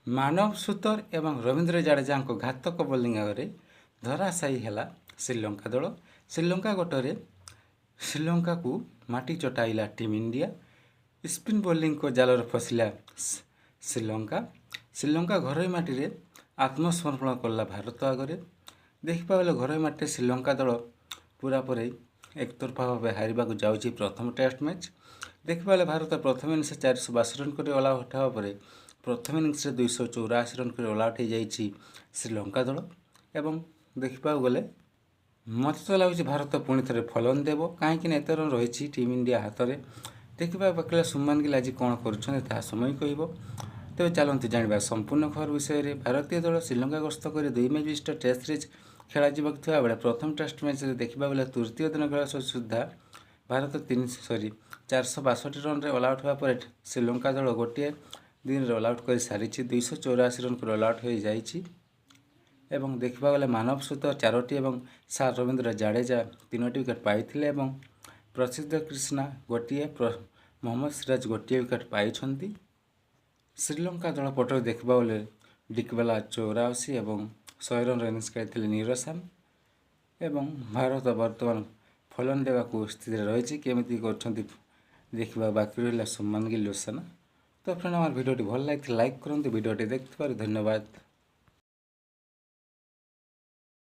ମାନବ ସୁତର ଏବଂ ରବୀନ୍ଦ୍ର ଜାଡେଜାଙ୍କ ଘାତକ ବୋଲିଂ ଆଗରେ ଧରାଶାୟୀ ହେଲା ଶ୍ରୀଲଙ୍କା ଦଳ। ଶ୍ରୀଲଙ୍କା ଗୋଟରେ ଶ୍ରୀଲଙ୍କାକୁ ମାଟି ଚଟାଇଲା ଟିମ୍ ଇଣ୍ଡିଆ। ସ୍ପିନ୍ ବୋଲିଂଙ୍କ ଜାଲରେ ଫସିଲା ଶ୍ରୀଲଙ୍କା ଘରୋଇ ମାଟିରେ ଆତ୍ମସମର୍ପଣ କଲା ଭାରତ ଆଗରେ। ଦେଖିବା ବେଳେ ଘରୋଇ ମାଟିରେ ଶ୍ରୀଲଙ୍କା ଦଳ ପୁରାପୁରି ଏକତରଫା ଭାବେ ହାରିବାକୁ ଯାଉଛି ପ୍ରଥମ ଟେଷ୍ଟ ମ୍ୟାଚ୍। ଦେଖିବା ବେଳେ ଭାରତ ପ୍ରଥମ ଇନିଂସରେ 482 ରନ୍ କରି ଅଲ୍ ଆଉଟ୍ ହେବା ପରେ ପ୍ରଥମ ଇନିଂସରେ 284 ରନ୍ କରି ଅଲ୍ ଆଉଟ୍ ହୋଇଯାଇଛି ଶ୍ରୀଲଙ୍କା ଦଳ। ଏବଂ ଦେଖିବାକୁ ଗଲେ ମୋତେ ତ ଲାଗୁଛି ଭାରତ ପୁଣି ଥରେ ଫଲନ୍ ଦେବ, କାହିଁକିନା ଏତେ ରନ୍ ରହିଛି ଟିମ୍ ଇଣ୍ଡିଆ ହାତରେ। ଦେଖିବାକୁ ପାଇଲେ ସୁମନ ଗିଲ୍ ଆଜି କ'ଣ କରୁଛନ୍ତି ତାହା ସମୟ କହିବ। ତେବେ ଚାଲନ୍ତୁ ଜାଣିବା ସମ୍ପୂର୍ଣ୍ଣ ଖବର ବିଷୟରେ। ଭାରତୀୟ ଦଳ ଶ୍ରୀଲଙ୍କା ଗସ୍ତ କରି 2 ମ୍ୟାଚ୍ ବିଶିଷ୍ଟ ଟେଷ୍ଟ ସିରିଜ୍ ଖେଳାଯିବାକୁ ଥିବା ବେଳେ ପ୍ରଥମ ଟେଷ୍ଟ ମ୍ୟାଚ୍ରେ ଦେଖିବାକୁ ଗଲେ ତୃତୀୟ ଦିନ ଖେଳ ସୁଦ୍ଧା ଭାରତ 462 ରନ୍ରେ ଅଲ୍ ଆଉଟ୍ ହେବା ପରେ ଶ୍ରୀଲଙ୍କା ଦଳ ଗୋଟିଏ ଦିନରେ ଅଲ୍ ଆଉଟ୍ କରି ସାରିଛି। 284 ରନ୍ କରି ଅଲ୍ ଆଉଟ୍ ହୋଇଯାଇଛି। ଏବଂ ଦେଖିବାକୁ ଗଲେ ମାନବ ସୁତର 4ଟି ଏବଂ ସାର୍ ରବୀନ୍ଦ୍ର ଜାଡେଜା 3ଟି ୱିକେଟ୍ ପାଇଥିଲେ ଏବଂ ପ୍ରସିଦ୍ଧ କ୍ରିଷ୍ଣା ଗୋଟିଏ, ମହମ୍ମଦ ସିରାଜ ଗୋଟିଏ ୱିକେଟ୍ ପାଇଛନ୍ତି। ଶ୍ରୀଲଙ୍କା ଦଳ ପଟରେ ଦେଖିବାକୁ ଗଲେ ଡିକବାଲା 84 ଏବଂ 100 ରନ୍ର ଇନିଂସ୍ ଖେଳିଥିଲେ ନିରସାନ। ଏବଂ ଭାରତ ବର୍ତ୍ତମାନ ଫଲନ୍ ଦେବାକୁ ସ୍ଥିତିରେ ରହିଛି। କେମିତି କରୁଛନ୍ତି ଦେଖିବା ବାକି ରହିଲା ସୁମନ ଗିଲ୍ ଲୋସନା। ତ ଫ୍ରେଣ୍ଡ, ଆମର ଭିଡ଼ିଓଟି ଭଲ ଲାଗିଥିଲେ ଲାଇକ୍ କରନ୍ତୁ। ଭିଡ଼ିଓଟି ଦେଖିଥିବାରୁ ଧନ୍ୟବାଦ।